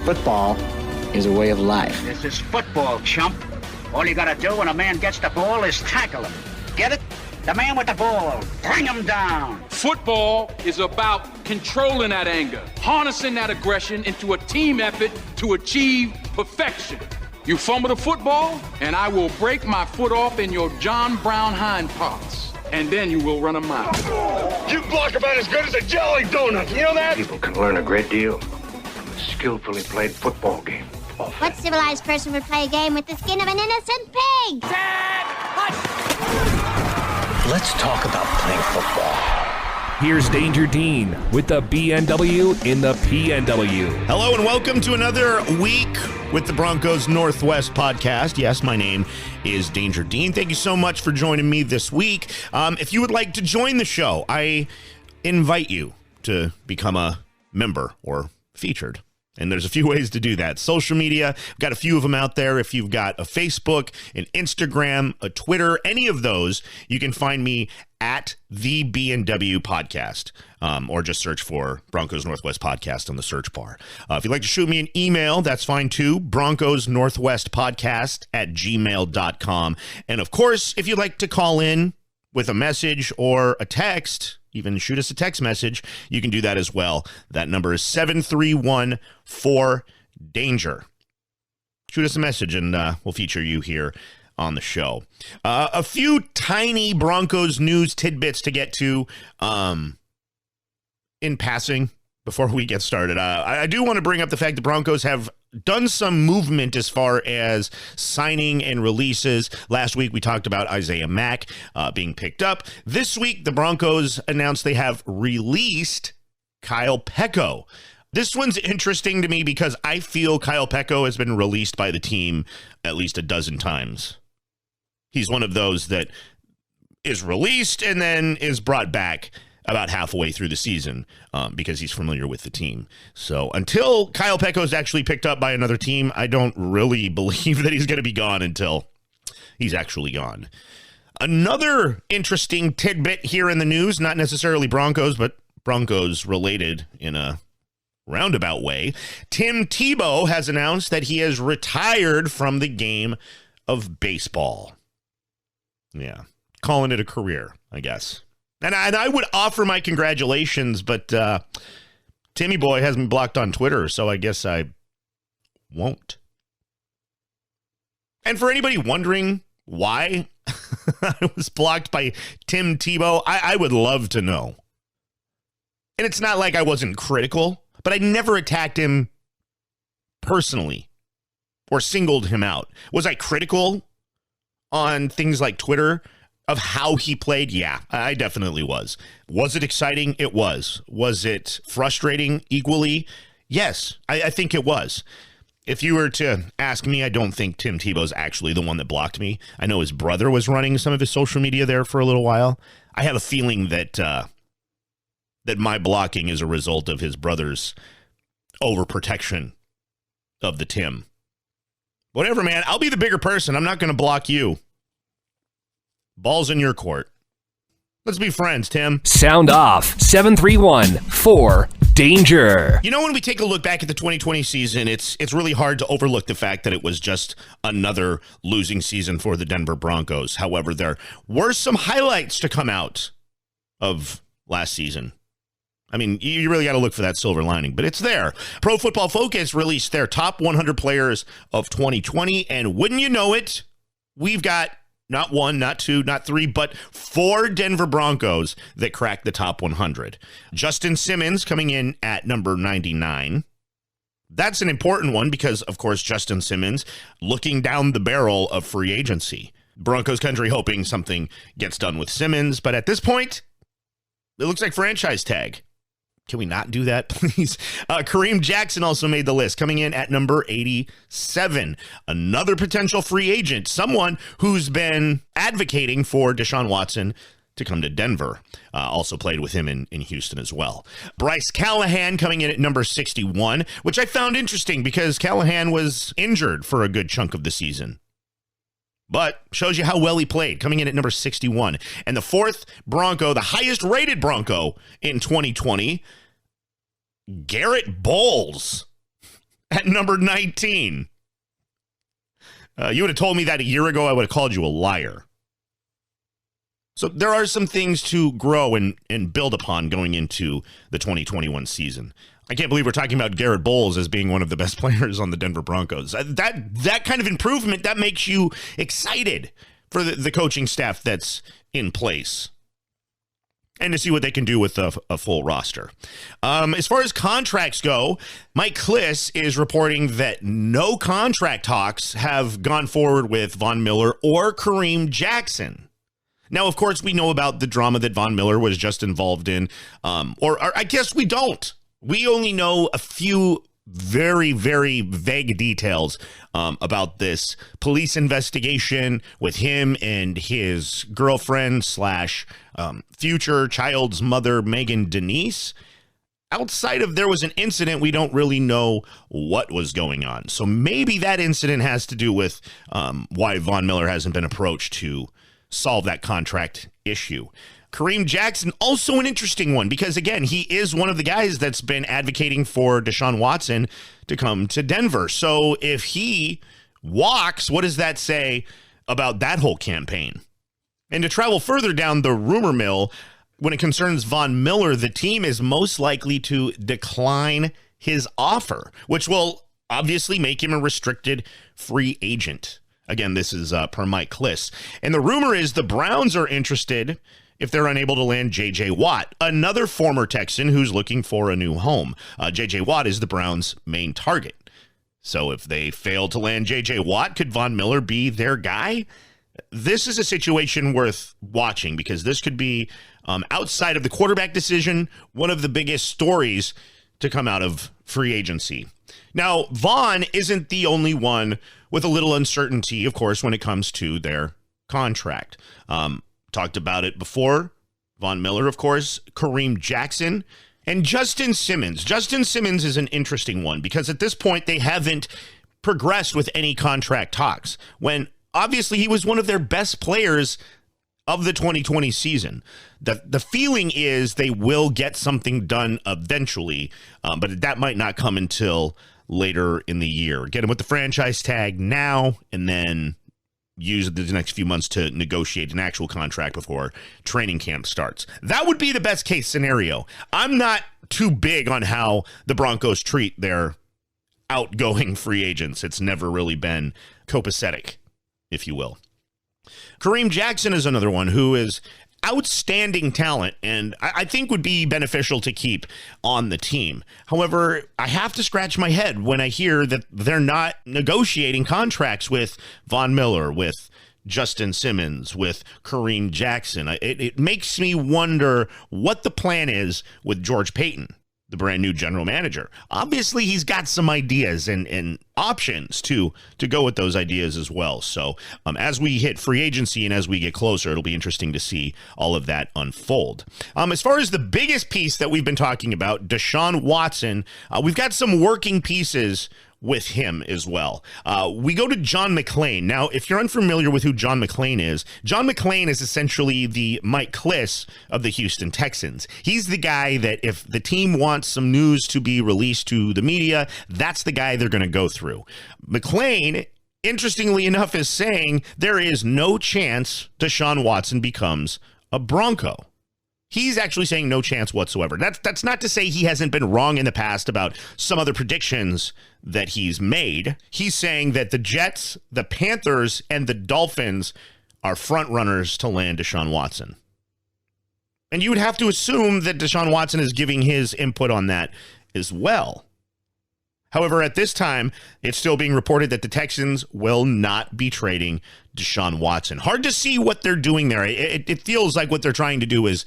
Football is a way of life. This is football, chump. All you gotta do when a man gets the ball is tackle him. Get it? The man with the ball. Bring him down. Football is about controlling that anger, harnessing that aggression into a team effort to achieve perfection. You fumble the football, and I will break my foot off in your John Brown hind parts. And then you will run a mile. You block about as good as a jelly donut. You know that? People can learn a great deal from a skillfully played football game. What civilized person would play a game with the skin of an innocent pig? Let's talk about playing football. Here's Danger Dean with the BNW in the PNW. Hello and welcome to another week with the Broncos Northwest podcast. Yes, my name is Danger Dean. Thank you so much for joining me this week. If you would like to join the show, I invite you to become a member or featured. And there's a few ways to do that. Social media, I've got a few of them out there. If you've got a Facebook, an Instagram, a Twitter, any of those, you can find me at the BNW podcast, or just search for Broncos Northwest podcast on the search bar. If you'd like to shoot me an email, that's fine too, Broncos Northwest podcast at gmail.com. And of course, if you'd like to call in with a message or a text, even shoot us a text message, you can do that as well. That number is 731-4DANGER. Shoot us a message and we'll feature you here on the show. A few tiny Broncos news tidbits to get to in passing before we get started. I do want to bring up the fact the Broncos have done some movement as far as signing and releases. Last week, we talked about Isaiah Mack being picked up. This week, the Broncos announced they have released Kyle Peko. This one's interesting to me because I feel Kyle Peko has been released by the team at least a dozen times. He's one of those that is released and then is brought back about halfway through the season because he's familiar with the team. So until Kyle Peko is actually picked up by another team, I don't really believe that he's going to be gone until he's actually gone. Another interesting tidbit here in the news, not necessarily Broncos, but Broncos related in a roundabout way. Tim Tebow has announced that he has retired from the game of baseball. Yeah, calling it a career, I guess. And I would offer my congratulations, but Timmy Boy has me blocked on Twitter, so I guess I won't. And for anybody wondering why I was blocked by Tim Tebow, I would love to know. And it's not like I wasn't critical, but I never attacked him personally or singled him out. Was I critical on things like Twitter of how he played? Yeah, I definitely was. Was it exciting? It was. Was it frustrating equally? Yes, I think it was. If you were to ask me, I don't think Tim Tebow's actually the one that blocked me. I know his brother was running some of his social media there for a little while. I have a feeling that that my blocking is a result of his brother's overprotection of the Tim. Whatever, man. I'll be the bigger person. I'm not going to block you. Ball's in your court. Let's be friends, Tim. Sound off. 731-4DANGER. You know, when we take a look back at the 2020 season, it's really hard to overlook the fact that it was just another losing season for the Denver Broncos. However, there were some highlights to come out of last season. I mean, you really got to look for that silver lining, but it's there. Pro Football Focus released their top 100 players of 2020, and wouldn't you know it, we've got not one, not two, not three, but 4 Denver Broncos that cracked the top 100. Justin Simmons coming in at number 99. That's an important one because, of course, Justin Simmons looking down the barrel of free agency. Broncos country hoping something gets done with Simmons, but at this point, it looks like franchise tag. Can we not do that, please? Kareem Jackson also made the list, coming in at number 87. Another potential free agent, someone who's been advocating for Deshaun Watson to come to Denver. Also played with him in Houston as well. Bryce Callahan coming in at number 61, which I found interesting because Callahan was injured for a good chunk of the season. But shows you how well he played, coming in at number 61. And the 4th Bronco, the highest rated Bronco in 2020, Garrett Bowles. at number 19. You would have told me that a year ago, I would have called you a liar. So there are some things to grow and build upon going into the 2021 season. I can't believe we're talking about Garrett Bowles as being one of the best players on the Denver Broncos. That kind of improvement, that makes you excited for the coaching staff that's in place and to see what they can do with a full roster. As far as contracts go, Mike Kliss is reporting that no contract talks have gone forward with Von Miller or Kareem Jackson. Now, of course, we know about the drama that Von Miller was just involved in, or I guess we don't. We only know a few very, very vague details about this police investigation with him and his girlfriend / future child's mother, Megan Denise. Outside of there was an incident, we don't really know what was going on. So maybe that incident has to do with why Von Miller hasn't been approached to solve that contract issue. Kareem Jackson, also an interesting one, because again, he is one of the guys that's been advocating for Deshaun Watson to come to Denver. So if he walks, what does that say about that whole campaign? And to travel further down the rumor mill, when it concerns Von Miller, the team is most likely to decline his offer, which will obviously make him a restricted free agent. Again, this is per Mike Kliss. And the rumor is the Browns are interested if they're unable to land J.J. Watt, another former Texan who's looking for a new home. J.J. Watt is the Browns' main target. So if they fail to land J.J. Watt, could Von Miller be their guy? This is a situation worth watching because this could be, outside of the quarterback decision, one of the biggest stories to come out of free agency. Now, Von isn't the only one with a little uncertainty, of course, when it comes to their contract. Talked about it before. Von Miller, of course, Kareem Jackson, and Justin Simmons. Justin Simmons is an interesting one because at this point they haven't progressed with any contract talks when obviously he was one of their best players of the 2020 season. The feeling is they will get something done eventually, but that might not come until later in the year. Get him with the franchise tag now and then use the next few months to negotiate an actual contract before training camp starts. That would be the best case scenario. I'm not too big on how the Broncos treat their outgoing free agents. It's never really been copacetic, if you will. Kareem Jackson is another one who is outstanding talent and I think would be beneficial to keep on the team. However, I have to scratch my head when I hear that they're not negotiating contracts with Von Miller, with Justin Simmons, with Kareem Jackson. It makes me wonder what the plan is with George Paton, the brand new general manager. Obviously, he's got some ideas and options to go with those ideas as well. So as we hit free agency and as we get closer, it'll be interesting to see all of that unfold. As far as the biggest piece that we've been talking about, Deshaun Watson, we've got some working pieces with him as well. We go to John Mclean. Now, if you're unfamiliar with who John Mclean is essentially the Mike Kliss of the Houston Texans. He's the guy that if the team wants some news to be released to the media, that's the guy they're going to go through. Mclean, interestingly enough, is saying there is no chance Deshaun Watson becomes a Bronco. He's actually saying no chance whatsoever. That's not to say he hasn't been wrong in the past about some other predictions that he's made. He's saying that the Jets, the Panthers, and the Dolphins are front runners to land Deshaun Watson. And you would have to assume that Deshaun Watson is giving his input on that as well. However, at this time, it's still being reported that the Texans will not be trading Deshaun Watson. Hard to see what they're doing there. It feels like what they're trying to do is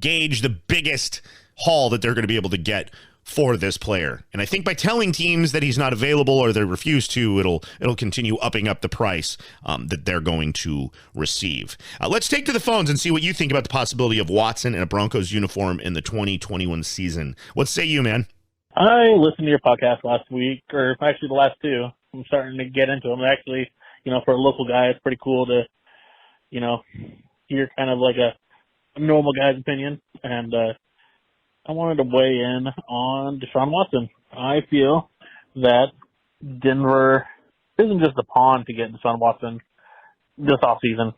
gauge the biggest haul that they're going to be able to get for this player. And I think by telling teams that he's not available or they refuse to, it'll continue upping up the price that they're going to receive. Let's take to the phones and see what you think about the possibility of Watson in a Broncos uniform in the 2021 season. What say you, man? I listened to your podcast last week, or actually the last two. I'm starting to get into them. Actually, for a local guy, it's pretty cool to, hear kind of like a normal guy's opinion. And I wanted to weigh in on Deshaun Watson. I feel that Denver isn't just a pawn to get Deshaun Watson this offseason.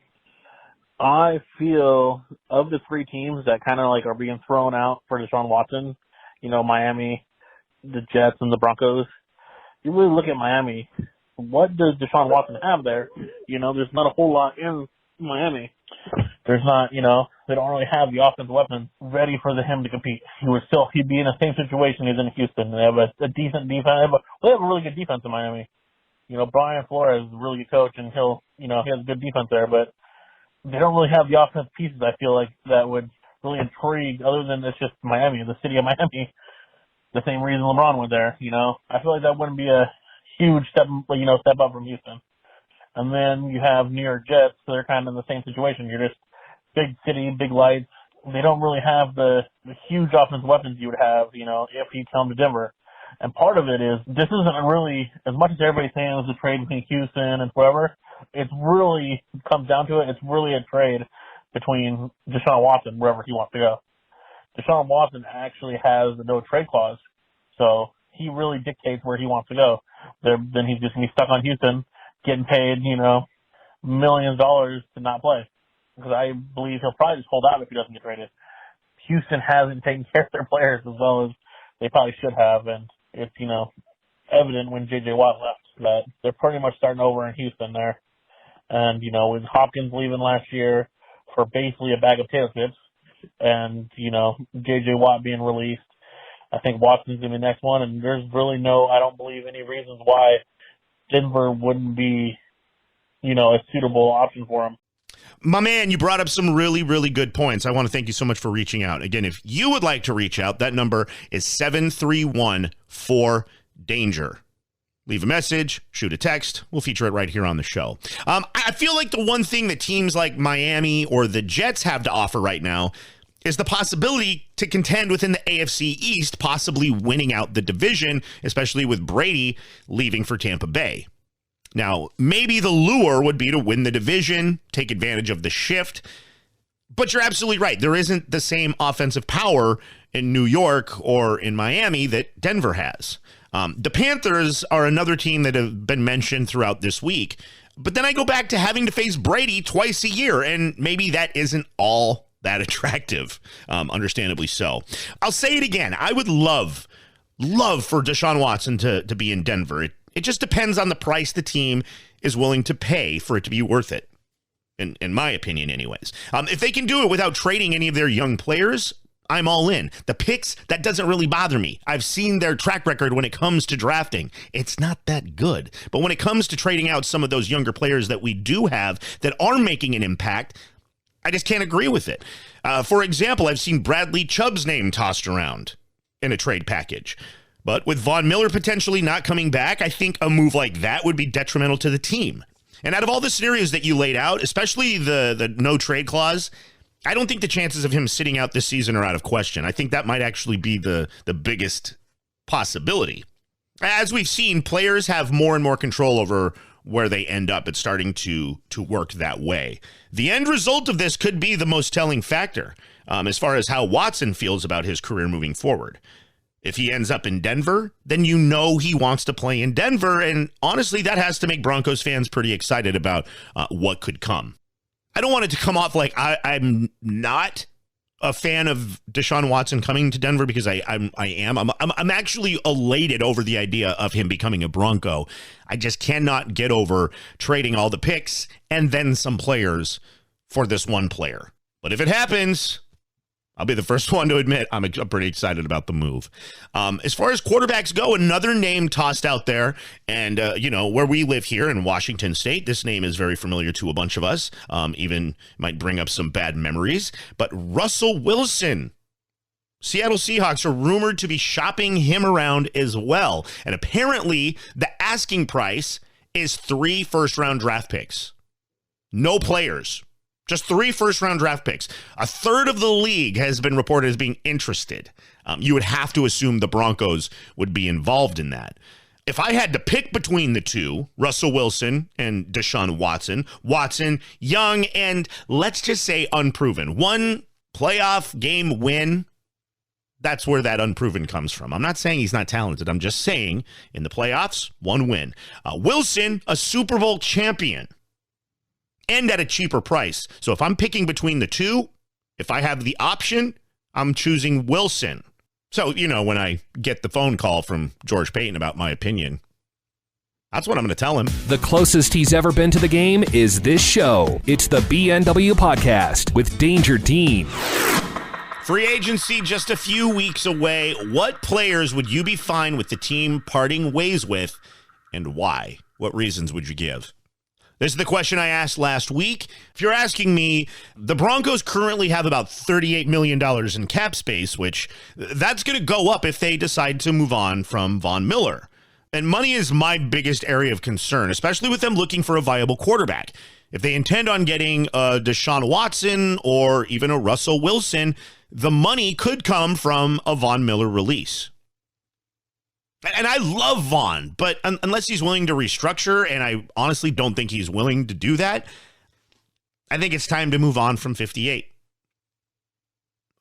I feel of the three teams that kind of like are being thrown out for Deshaun Watson, Miami, the Jets, and the Broncos, you really look at Miami. What does Deshaun Watson have there? There's not a whole lot in Miami. There's not, they don't really have the offensive weapons ready for him to compete. He'd be in the same situation he's in Houston. They have a decent defense. They have a really good defense in Miami. Brian Flores is a really good coach, and he has a good defense there, but they don't really have the offensive pieces, I feel like, that would really intrigue, other than it's just Miami, the city of Miami. The same reason LeBron went there, I feel like that wouldn't be a huge step up from Houston. And then you have New York Jets, so they're kind of in the same situation. You're just big city, big lights. They don't really have the huge offensive weapons you would have, if you come to Denver. And part of it is, this isn't really, as much as everybody's saying it was a trade between Houston and whoever, it really comes down to it. It's really a trade between Deshaun Watson, wherever he wants to go. Deshaun Watson actually has the no trade clause, so he really dictates where he wants to go. Then he's just going to be stuck on Houston, getting paid, millions of dollars to not play. Because I believe he'll probably just hold out if he doesn't get traded. Houston hasn't taken care of their players as well as they probably should have, and it's, evident when J.J. Watt left that they're pretty much starting over in Houston there. And, with Hopkins leaving last year for basically a bag of potato chips, and, J.J. Watt being released, I think Watson's going to be the next one, and there's really I don't believe any reasons why Denver wouldn't be, a suitable option for him. My man, you brought up some really, really good points. I want to thank you so much for reaching out. Again, if you would like to reach out, that number is 731-4-DANGER. Leave a message, shoot a text. We'll feature it right here on the show. I feel like the one thing that teams like Miami or the Jets have to offer right now is the possibility to contend within the AFC East, possibly winning out the division, especially with Brady leaving for Tampa Bay. Now, maybe the lure would be to win the division, take advantage of the shift, but you're absolutely right. There isn't the same offensive power in New York or in Miami that Denver has. The Panthers are another team that have been mentioned throughout this week, but then I go back to having to face Brady twice a year, and maybe that isn't all that attractive, understandably so. I'll say it again. I would love for Deshaun Watson to be in Denver. It just depends on the price the team is willing to pay for it to be worth it, in my opinion anyways. If they can do it without trading any of their young players, I'm all in. The picks, that doesn't really bother me. I've seen their track record when it comes to drafting. It's not that good. But when it comes to trading out some of those younger players that we do have that are making an impact, I just can't agree with it. For example, I've seen Bradley Chubb's name tossed around in a trade package. But with Von Miller potentially not coming back, I think a move like that would be detrimental to the team. And out of all the scenarios that you laid out, especially the no trade clause, I don't think the chances of him sitting out this season are out of question. I think that might actually be the biggest possibility. As we've seen, players have more and more control over where they end up. It's starting to work that way. The end result of this could be the most telling factor as far as how Watson feels about his career moving forward. If he ends up in Denver, then you know he wants to play in Denver, and honestly, that has to make Broncos fans pretty excited about what could come. I don't want it to come off like I'm not a fan of Deshaun Watson coming to Denver, because I am. I'm actually elated over the idea of him becoming a Bronco. I just cannot get over trading all the picks and then some players for this one player. But if it happens, I'll be the first one to admit I'm pretty excited about the move. As far as quarterbacks go, another name tossed out there, and, where we live here in Washington State, this name is very familiar to a bunch of us, even might bring up some bad memories, but Russell Wilson. Seattle Seahawks are rumored to be shopping him around as well, and apparently the asking price is 3 first-round draft picks. No players. Just 3 first-round draft picks. A third of the league has been reported as being interested. You would have to assume the Broncos would be involved in that. If I had to pick between the two, Russell Wilson and Deshaun Watson, young and let's just say unproven. One playoff game win, That's where that unproven comes from. I'm not saying he's not talented. I'm just saying in the playoffs, 1 win. Wilson, a Super Bowl champion, and at a cheaper price. So if I'm picking between the two, if I have the option, I'm choosing Wilson. So, when I get the phone call from George Payton about my opinion, that's what I'm going to tell him. The closest he's ever been to the game is this show. It's the BNW Podcast with Danger Dean. Free agency just a few weeks away. What players would you be fine with the team parting ways with, and why? What reasons would you give? This is the question I asked last week. If you're asking me, the Broncos currently have about $38 million in cap space, which that's going to go up if they decide to move on from Von Miller. And money is my biggest area of concern, especially with them looking for a viable quarterback. If they intend on getting a Deshaun Watson or even a Russell Wilson, the money could come from a Von Miller release. And I love Von, but unless he's willing to restructure, and I honestly don't think he's willing to do that, I think it's time to move on from 58.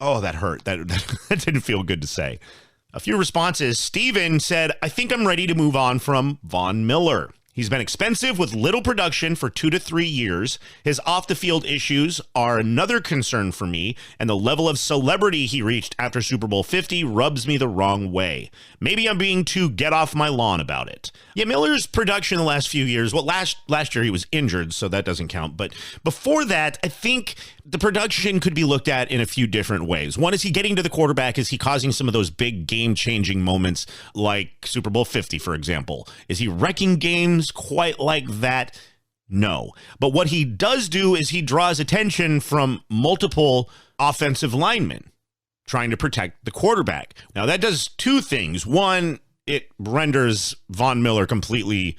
Oh, that hurt. That didn't feel good to say. A few responses. Steven said, I think I'm ready to move on from Von Miller. He's been expensive with little production for 2 to 3 years. His off-the-field issues are another concern for me, and the level of celebrity he reached after Super Bowl 50 rubs me the wrong way. Maybe I'm being too get-off-my-lawn about it. Yeah, Miller's production the last few years, well, last year he was injured, so that doesn't count, but before that, I think the production could be looked at in a few different ways. One, is he getting to the quarterback? Is he causing some of those big game-changing moments like Super Bowl 50, for example? Is he wrecking games quite like that? No. But what he does do is he draws attention from multiple offensive linemen trying to protect the quarterback. Now, that does two things. One, it renders Von Miller completely,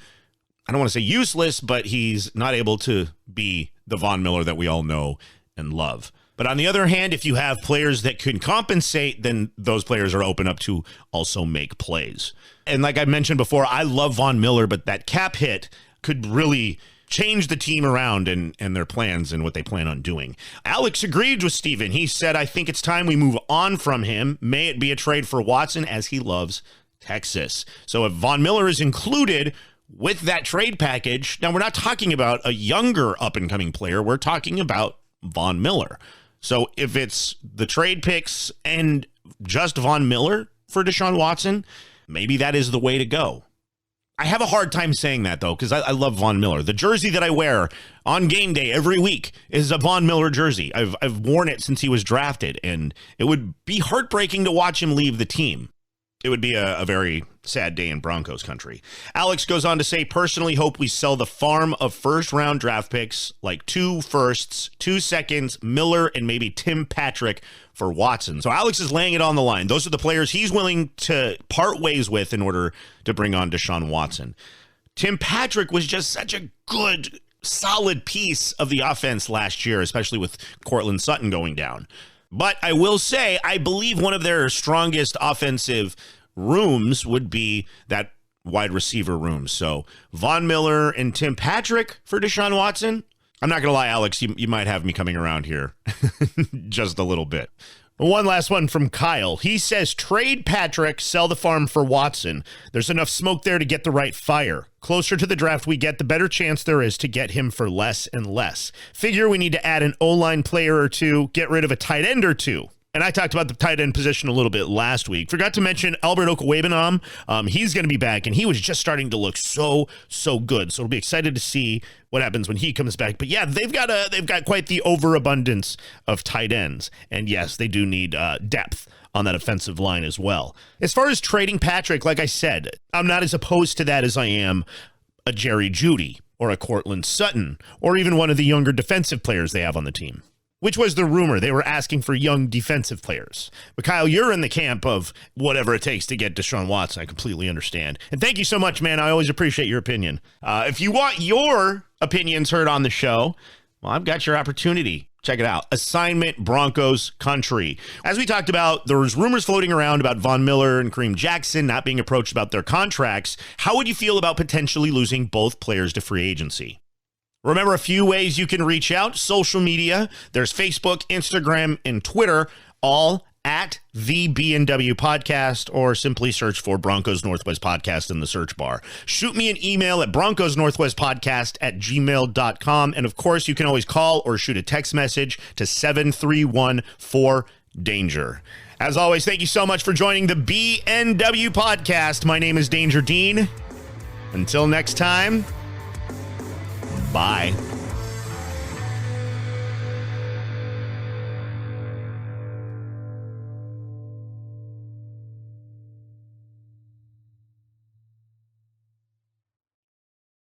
I don't want to say useless, but he's not able to be the Von Miller that we all know and love. But on the other hand, if you have players that can compensate, then those players are open up to also make plays. And like I mentioned before, I love Von Miller, but that cap hit could really change the team around and their plans and what they plan on doing. Alex agreed with Steven. He said, I think it's time we move on from him. May it be a trade for Watson, as he loves Texas. So if Von Miller is included with that trade package, now we're not talking about a younger up-and-coming player. We're talking about Von Miller. So if it's the trade picks and just Von Miller for Deshaun Watson, maybe that is the way to go. I have a hard time saying that, though, because I love Von Miller. The jersey that I wear on game day every week is a Von Miller jersey. I've worn it since he was drafted, and it would be heartbreaking to watch him leave the team. It would be a very sad day in Broncos country. Alex goes on to say, personally hope we sell the farm of first-round draft picks, like 2 firsts, 2 seconds, Miller, and maybe Tim Patrick for Watson. So Alex is laying it on the line. Those are the players he's willing to part ways with in order to bring on Deshaun Watson. Tim Patrick was just such a good, solid piece of the offense last year, especially with Courtland Sutton going down. But I will say, I believe one of their strongest offensive rooms would be that wide receiver room. So Von Miller and Tim Patrick for Deshaun Watson. I'm not going to lie, Alex, you might have me coming around here just a little bit. One last one from Kyle. He says, trade Patrick, sell the farm for Watson. There's enough smoke there to get the right fire. Closer to the draft we get, the better chance there is to get him for less and less. Figure we need to add an O-line player or two, get rid of a tight end or two. And I talked about the tight end position a little bit last week. Forgot to mention Albert Okwuegbunam. He's going to be back, and he was just starting to look so good. So we'll be excited to see what happens when he comes back. But yeah, they've got quite the overabundance of tight ends. And yes, they do need depth on that offensive line as well. As far as trading Patrick, like I said, I'm not as opposed to that as I am a Jerry Jeudy or a Courtland Sutton or even one of the younger defensive players they have on the team. Which was the rumor. They were asking for young defensive players. But Kyle, you're in the camp of whatever it takes to get Deshaun Watson. I completely understand. And thank you so much, man. I always appreciate your opinion. If you want your opinions heard on the show, well, I've got your opportunity. Check it out. Assignment Broncos Country. As we talked about, there was rumors floating around about Von Miller and Kareem Jackson not being approached about their contracts. How would you feel about potentially losing both players to free agency? Remember a few ways you can reach out. Social media. There's Facebook, Instagram, and Twitter, all at the BNW Podcast, or simply search for Broncos Northwest Podcast in the search bar. Shoot me an email at broncosnorthwestpodcast@gmail.com. And of course, you can always call or shoot a text message to 731-4DANGER. As always, thank you so much for joining the BNW Podcast. My name is Danger Dean. Until next time, bye.